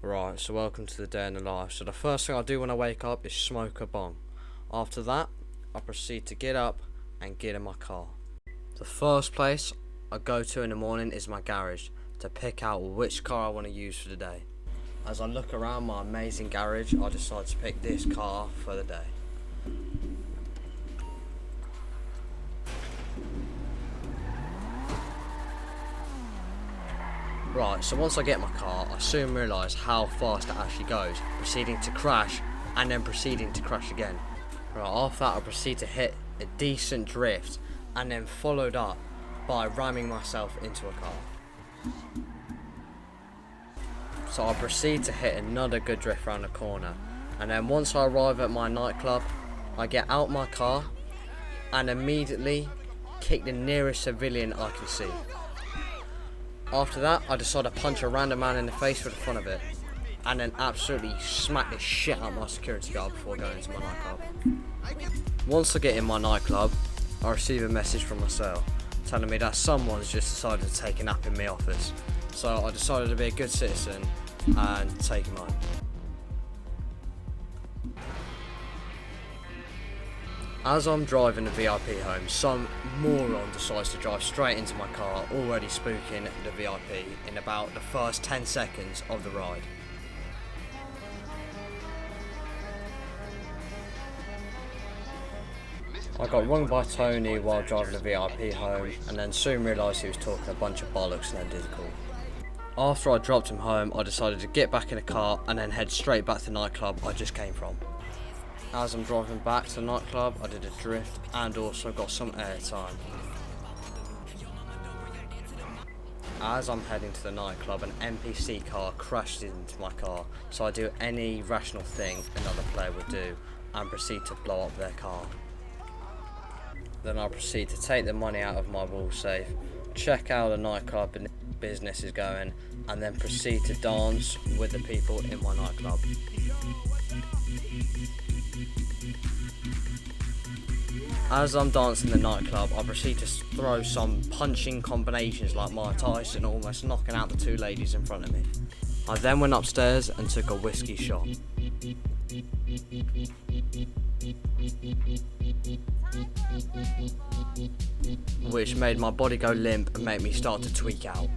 Right, so welcome to the day in the life. So the first thing I do when I wake up is smoke a bong. After that, I proceed to get up and get in my car. The first place I go to in the morning is my garage to pick out which car I want to use for the day. As I look around my amazing garage, I decide to pick this car for the day. Right, so once I get my car, I soon realise how fast it actually goes, proceeding to crash and then proceeding to crash again. Right, after that I proceed to hit a decent drift and then followed up by ramming myself into a car. So I proceed to hit another good drift around the corner, and then once I arrive at my nightclub, I get out my car and immediately kick the nearest civilian I can see. After that, I decide to punch a random man in the face for the fun of it, and then absolutely smack the shit out of my security guard before going into my nightclub. Once I get in my nightclub, I receive a message from my cell telling me that someone's just decided to take a nap in my office. So I decided to be a good citizen and take him home. As I'm driving the VIP home, some moron decides to drive straight into my car, already spooking the VIP in about the first 10 seconds of the ride. I got rung by Tony while driving the VIP home, and then soon realised he was talking a bunch of bollocks and then did the call. After I dropped him home, I decided to get back in the car and then head straight back to the nightclub I just came from. As I'm driving back to the nightclub, I did a drift and also got some airtime. As I'm heading to the nightclub, an NPC car crashed into my car, so I do any rational thing another player would do and proceed to blow up their car. Then I proceed to take the money out of my wall safe, check how the nightclub business is going, and then proceed to dance with the people in my nightclub. As I'm dancing in the nightclub, I proceed to throw some punching combinations like Mike Tyson, almost knocking out the two ladies in front of me. I then went upstairs and took a whiskey shot. Which made my body go limp and made me start to tweak out.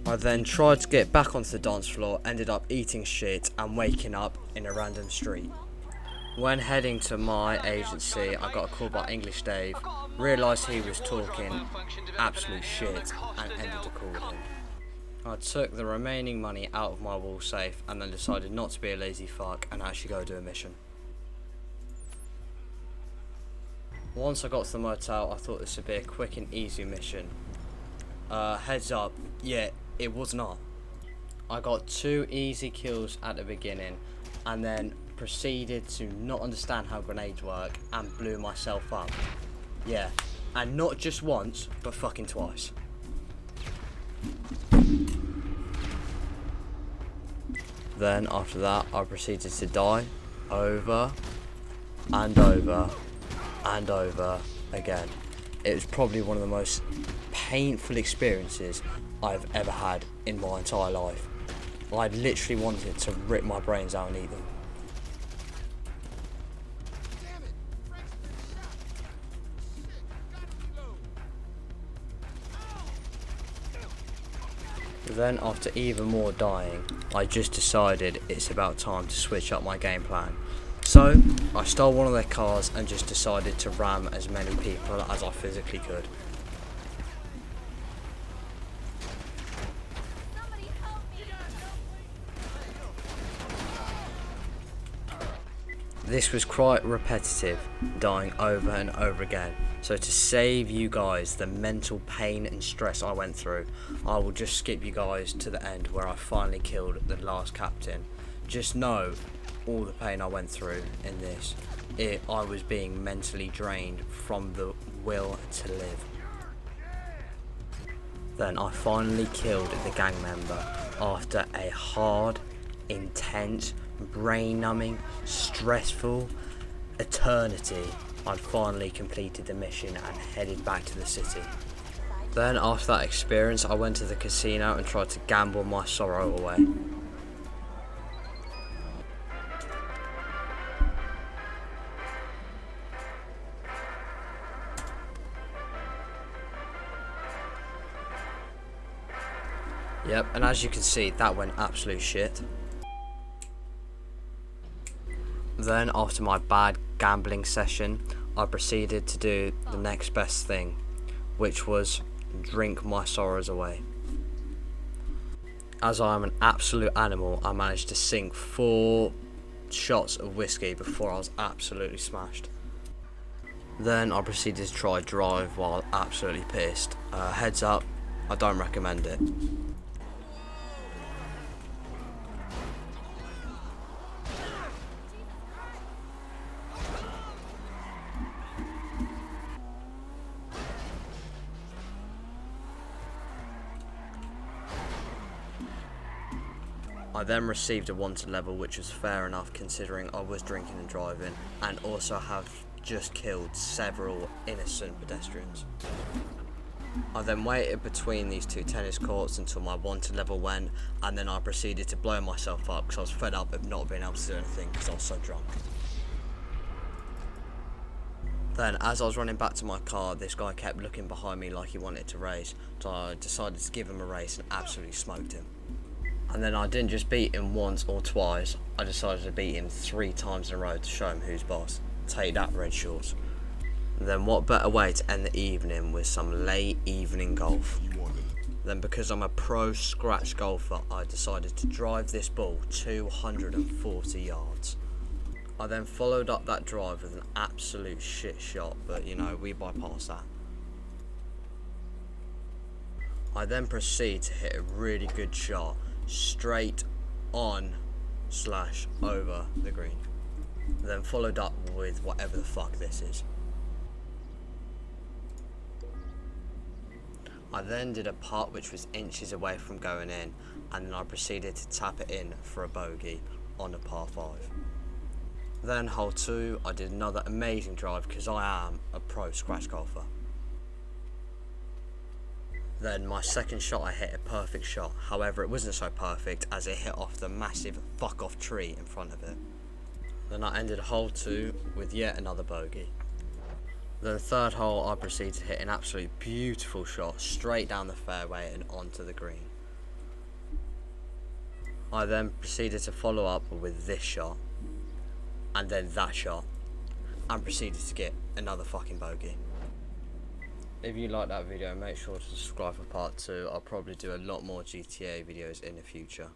I then tried to get back onto the dance floor, ended up eating shit and waking up in a random street. When heading to my agency, I got a call by English Dave, realised he was talking absolute shit and ended the call with him. I took the remaining money out of my wall safe and then decided not to be a lazy fuck and actually go do a mission. Once I got to the motel, I thought this would be a quick and easy mission. Heads up, yeah, it was not. I got 2 easy kills at the beginning and then proceeded to not understand how grenades work and blew myself up. Yeah, and not just once, but fucking twice. Then after that, I proceeded to die over and over and over again. It was probably one of the most painful experiences I've ever had in my entire life. I literally wanted to rip my brains out and eat them. Then after even more dying, I just decided it's about time to switch up my game plan. So I stole one of their cars and just decided to ram as many people as I physically could. This was quite repetitive, dying over and over again. So to save you guys the mental pain and stress I went through, I will just skip you guys to the end where I finally killed the last captain. Just know all the pain I went through in this. I was being mentally drained from the will to live. Then I finally killed the gang member after a hard, intense, brain-numbing, stressful eternity. I'd finally completed the mission and headed back to the city. Then after that experience, I went to the casino and tried to gamble my sorrow away. Yep, and as you can see, that went absolute shit. Then after my bad gambling session, I proceeded to do the next best thing, which was drink my sorrows away. As I am an absolute animal, I managed to sink 4 shots of whiskey before I was absolutely smashed. Then I proceeded to try drive while absolutely pissed. Heads up, I don't recommend it. I then received a wanted level, which was fair enough considering I was drinking and driving, and also have just killed several innocent pedestrians. I then waited between these 2 tennis courts until my wanted level went, and then I proceeded to blow myself up because I was fed up of not being able to do anything because I was so drunk. Then as I was running back to my car, this guy kept looking behind me like he wanted to race, so I decided to give him a race and absolutely smoked him. And then I didn't just beat him once or twice, I decided to beat him 3 times in a row to show him who's boss. Take that, red shorts. And then what better way to end the evening with some late evening golf. Then because I'm a pro scratch golfer, I decided to drive this ball 240 yards. I then followed up that drive with an absolute shit shot, but you know, we bypassed that. I then proceed to hit a really good shot straight on / over the green, then followed up with whatever the fuck this is. I then did a putt which was inches away from going in, and then I proceeded to tap it in for a bogey on a par 5. Then hole 2, I did another amazing drive because I am a pro scratch golfer. Then my second shot, I hit a perfect shot, however it wasn't so perfect as it hit off the massive fuck off tree in front of it. Then I ended hole 2 with yet another bogey. Then the third hole, I proceeded to hit an absolute beautiful shot straight down the fairway and onto the green. I then proceeded to follow up with this shot, and then that shot, and proceeded to get another fucking bogey. If you like that video, make sure to subscribe for part 2. I'll probably do a lot more GTA videos in the future.